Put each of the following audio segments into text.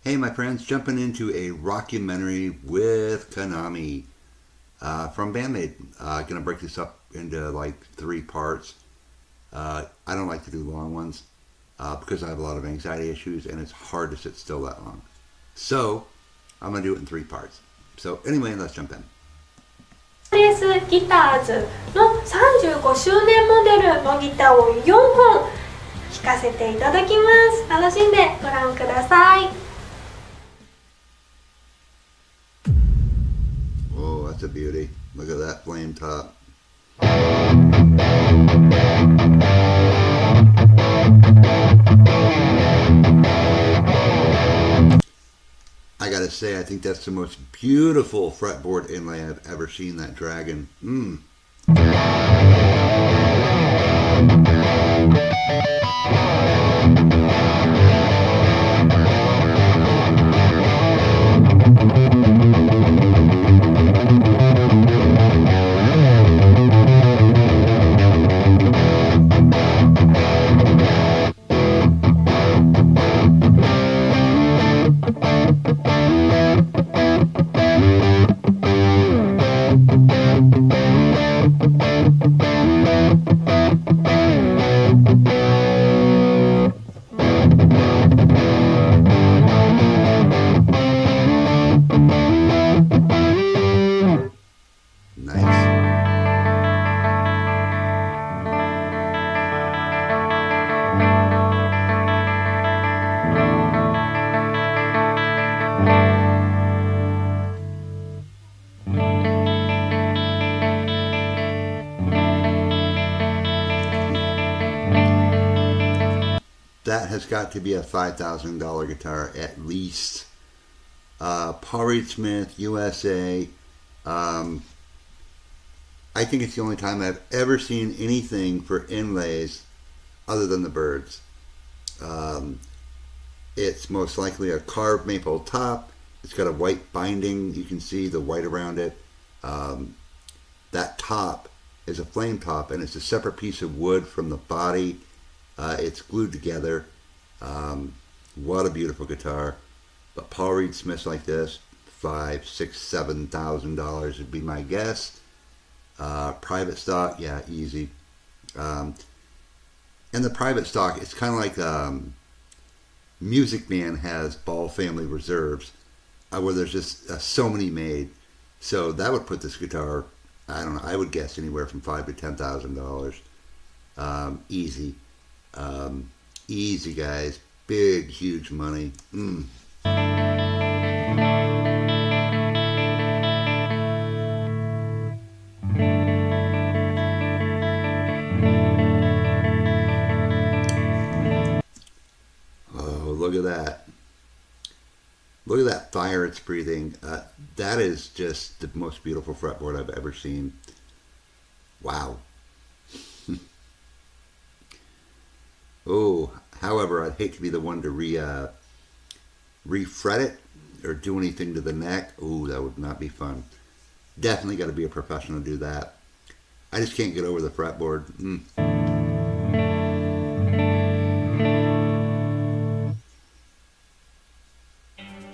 Hey my friends, jumping into a rockumentary with Kanami from MAID. Gonna break this up into like 3 parts. I don't like to do long ones because I have a lot of anxiety issues and it's hard to sit still that long. So I'm gonna do it in 3 parts. So anyway, let's jump in. PRS ギターズの35周年モデルのギターを4本弾かせていただきます。楽しんでご覧ください。Oh, that's a beauty. Look at that flame top. I gotta say, I think that's the most beautiful fretboard inlay I've ever seen, that dragon. That has got to be a $5,000 guitar at least. Paul Reed Smith, USA. I think it's the only time I've ever seen anything for inlays other than the birds. It's most likely a carved maple top. It's got a white binding. You can see the white around it. That top is a flame top, and it's a separate piece of wood from the body. It's glued together. What a beautiful guitar. But Paul Reed Smiths like this, $5,000, $6,000, $7,000 would be my guess. Private stock, yeah, easy. And the private stock, it's kind of like Music Man has Ball Family Reserves, where there's just so many made. So that would put this guitar, I don't know, I would guess anywhere from $5,000 to $10,000. Easy. Easy, guys. Big, huge money. Oh, look at that. Look at that fire it's breathing. That is just the most beautiful fretboard I've ever seen. Wow. Oh, however, I'd hate to be the one to re-fret it or do anything to the neck. Ooh, that would not be fun. Definitely got to be a professional to do that. I just can't get over the fretboard.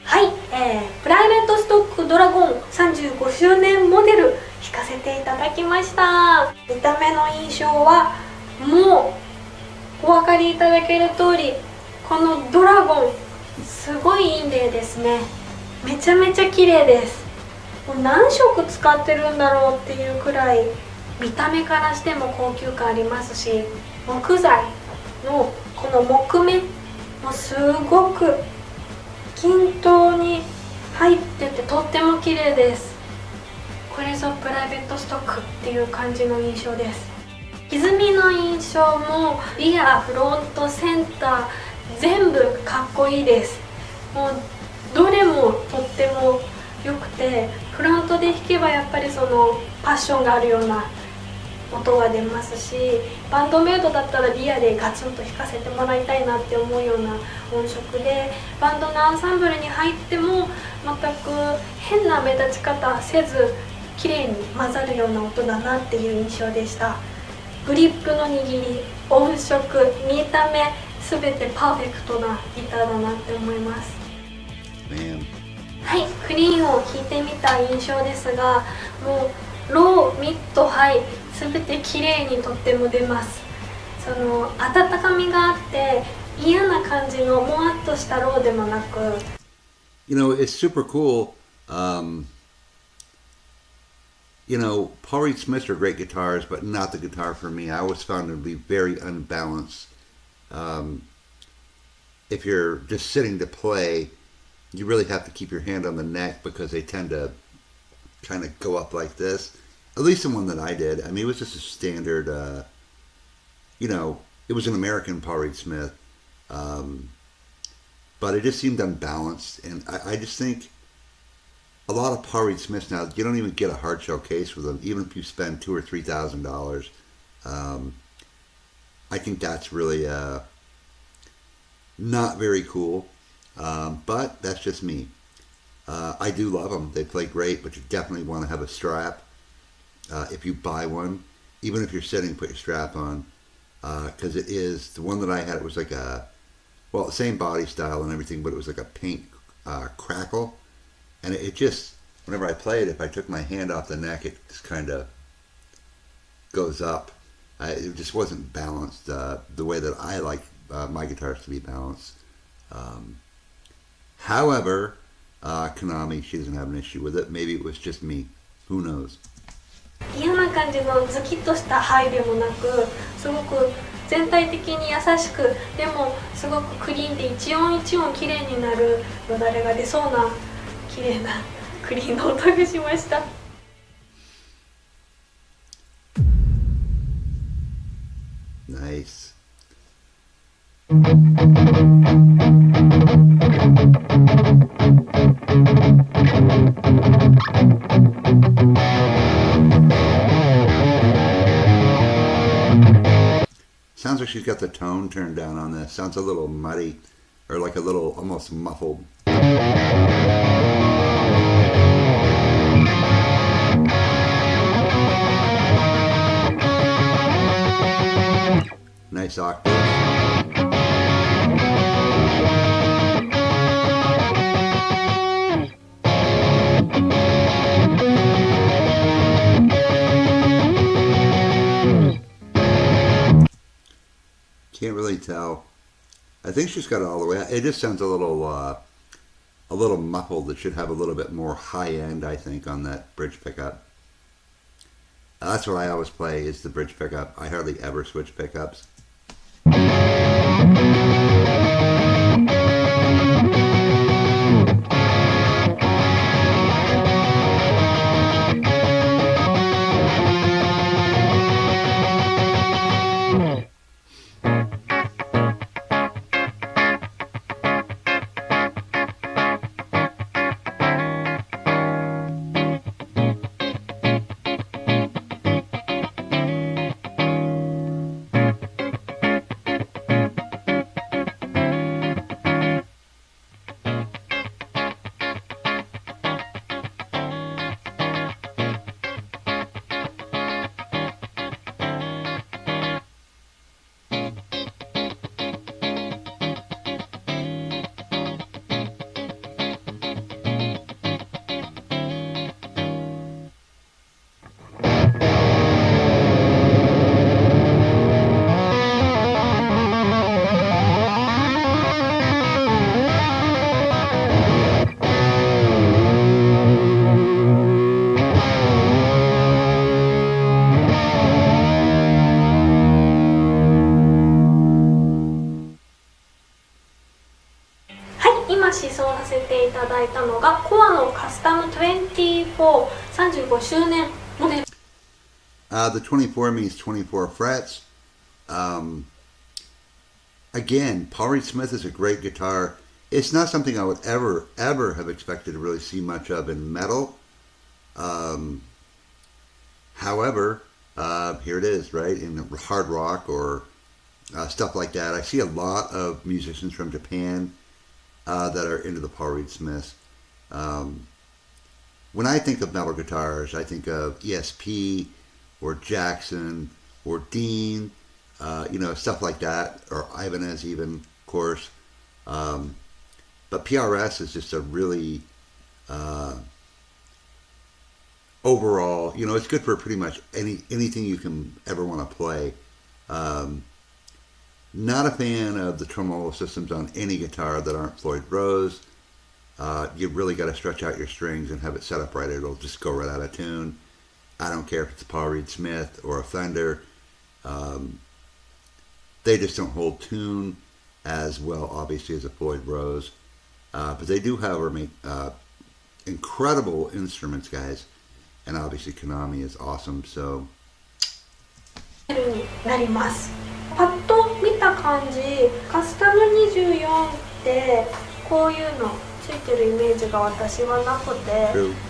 はい、プライベートストックドラゴン35周年モデル弾かせていただきました。見た目の印象はもうお分かりいただける通り、このドラゴンすごいインレイですね。めちゃめちゃ綺麗です。もう何色使ってるんだろうっていうくらい見た目からしても高級感ありますし、木材のこの木目もすごく均等に入っててとっても綺麗です。これぞプライベートストックっていう感じの印象です。歪みの印象もリア、フロント、センター全部かっこいいです。もうどれもとっても良くて、フロントで弾けばやっぱりそのパッションがあるような音が出ますし、バンドメイドだったらリアでガツンと弾かせてもらいたいなって思うような音色で、バンドのアンサンブルに入っても全く変な目立ち方せず綺麗に混ざるような音だなっていう印象でした。グリップの握り、音色、見た目、すべてパーフェクトなギターだなって思います。クリーンを弾いてみた印象ですが、もうロー、ミッド、ハイ全て綺麗にとっても出ます。その温かみがあって嫌な感じのもわっとしたローでもなく。You know, it's super cool. You know, Paul Reed Smiths are great guitars, but not the guitar for me. I always found them to be very unbalanced. If you're just sitting to play, you really have to keep your hand on the neck because they tend to kind of go up like this. At least the one that I did. I mean, it was just a standard, you know, it was an American Paul Reed Smith. But it just seemed unbalanced. And I just think a lot of Paul Reed Smiths now, you don't even get a hard shell case with them, even if you spend $2,000 or $3,000. I think that's really not very cool, but that's just me. I do love them; they play great, but you definitely want to have a strap if you buy one. Even if you're sitting, put your strap on, because it is the one that I had. It was like the same body style and everything, but it was like a paint crackle. And it just, whenever I play it, if I took my hand off the neck, it just kind of goes up. It just wasn't balanced the way that I like my guitars to be balanced. However, Kanami, she doesn't have an issue with it. Maybe it was just me. Who knows? 嫌な感じのズキッとしたハイでもなく、すごく全体的に優しく、でもすごくクリーンで一音一音綺麗になるよだれが出そうな綺麗なクリーンの音がしました。Nice. Sounds like she's got the tone turned down on this. Sounds a little muddy, or like a little almost muffled. Nice octave. Can't really tell. I think she's got it all the way. It just sounds a little muffled. It should have a little bit more high end, I think, on that bridge pickup. That's what I always play, is the bridge pickup. I hardly ever switch pickups. The 24 means 24 frets. Again, Paul Reed Smith is a great guitar. It's not something I would ever have expected to really see much of in metal. However, here it is, right, in hard rock or stuff like that. I see a lot of musicians from Japan that are into the Paul Reed Smiths. When I think of metal guitars, I think of ESP or Jackson or Dean, stuff like that, or Ibanez even, of course. But PRS is just a really Uh, Overall, it's good for pretty much anything you can ever want to play. Um, Not a fan of the tremolo systems on any guitar that aren't Floyd Rose. You really got to stretch out your strings and have it set up right. It'll just go right out of tune. I don't care if it's a Paul Reed Smith or a Fender. Um, they just don't hold tune as well, obviously, as a Floyd Rose. But they do, however, make incredible instruments, guys. And obviously, Kanami is awesome. So. になります。パッと見た感じ、カスタム24ってこういうのついてるイメージが私はなくて、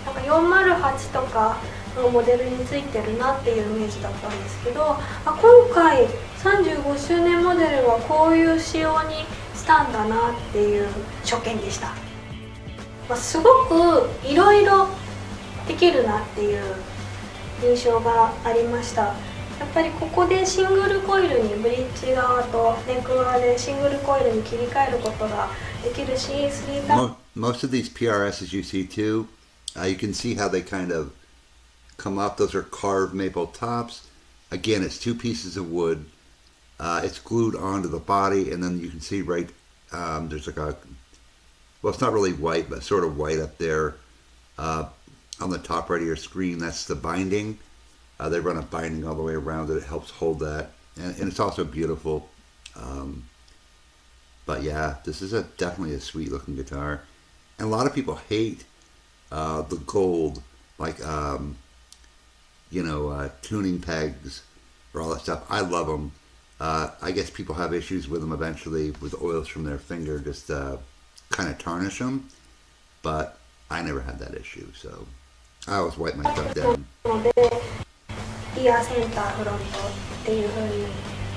なんか408とかのモデルについてるなっていうイメージだったんですけど、今回35周年モデルはこういう仕様にしたんだなっていう初見でした。すごくいろいろできるなっていう印象がありました。やっぱりここでシングルコイルにブリッジ側とネック側でシングルコイルに切り替えることができるし、Most of these PRSs you see too, you can see how they kind of come up. Those are carved maple tops. Again, it's two pieces of wood. It's glued onto the body, and then you can see right there's like well, it's not really white, but sort of white up there on the top right of your screen. That's the binding. They run a binding all the way around it. It helps hold that. And it's also beautiful. But yeah, this is definitely a sweet looking guitar. And a lot of people hate the gold, like, tuning pegs or all that stuff. I love them. I guess people have issues with them eventually with oils from their finger, just kind of tarnish them. But I never had that issue, so I always wipe my stuff down. リアセンターフロントっていう風にい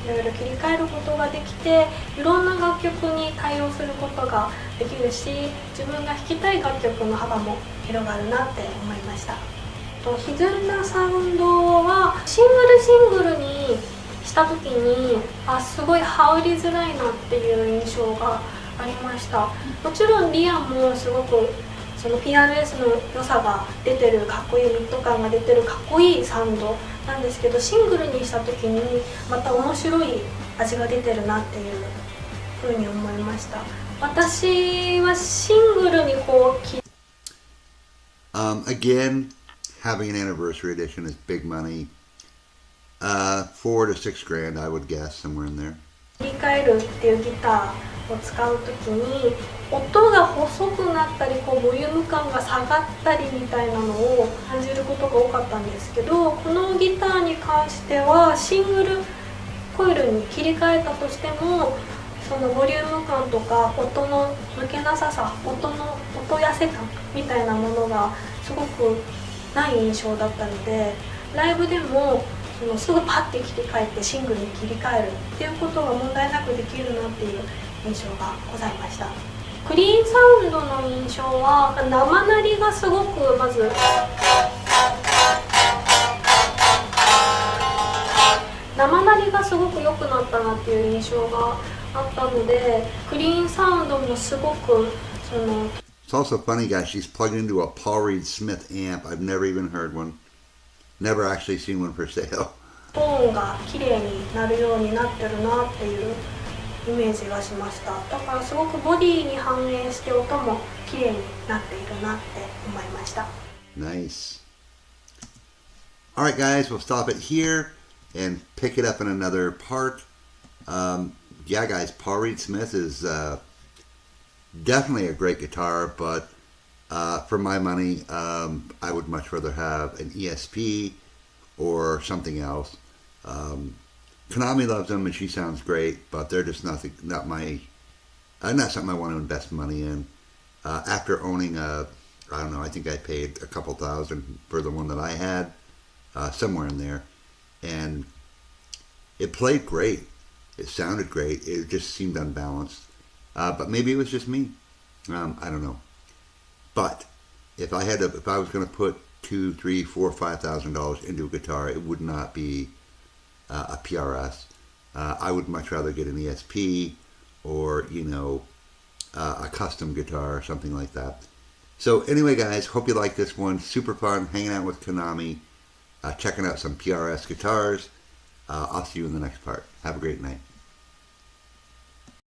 ろいろ切り替えることができて、いろんな楽曲に対応することができるし、自分が弾きたい楽曲の幅も広がるなって思いました。歪んだサウンドはシングルにした時にすごい羽織りづらいなっていう印象がありました。もちろんリアもすごくその PRS の良さが出てる、かっこいいミッド感が出てるかっこいいサウンドなんですけど、シングルにした時にまた面白い味が出てるなっていうふうに思いました。私はシングルにこうAgain, having an anniversary edition is big money. $4 to $6 grand, I would guess, somewhere in there. 切り替えるっていうギターを使う時に音が細くなったりボリューム感が下がったりみたいなのを感じることが多かったんですけど、このギターに関してはシングルコイルに切り替えたとしてもそのボリューム感とか音の抜けなささ、音痩せ感みたいなものがすごくない印象だったので、ライブでもすぐパッて切り替えてシングルに切り替えるっていうことが問題なくできるなっていう印象がございました。クリーンサウンドの印象は生鳴りがすごくまず生鳴りがすごく良くなったなっていう印象があったので、クリーンサウンドもすごくIt's also funny, guys, she's plugged into a Paul Reed Smith amp. I've never even heard one. Never actually seen one for sale. トーンが綺麗になるようになってるなっていうイメージがしました。だからすごくボディに反映して音も綺麗になっているなって思いました。Nice. Alright guys, we'll stop it here and pick it up in another part. Yeah guys, Paul Reed Smith is definitely a great guitar, but for my money, I would much rather have an ESP or something else. Kanami loves them and she sounds great, but they're just not something I want to invest money in. After owning I don't know, I think I paid a couple $1,000 for the one that I had, somewhere in there, and it played great. It sounded great. It just seemed unbalanced. But maybe it was just me. I don't know. But if I was going to put $2,000, $3,000, $4,000, $5,000 into a guitar, it would not be a PRS. I would much rather get an ESP or a custom guitar or something like that. So anyway, guys, hope you like this one. Super fun hanging out with Kanami, checking out some PRS guitars. I'll see you in the next part. Have a great night.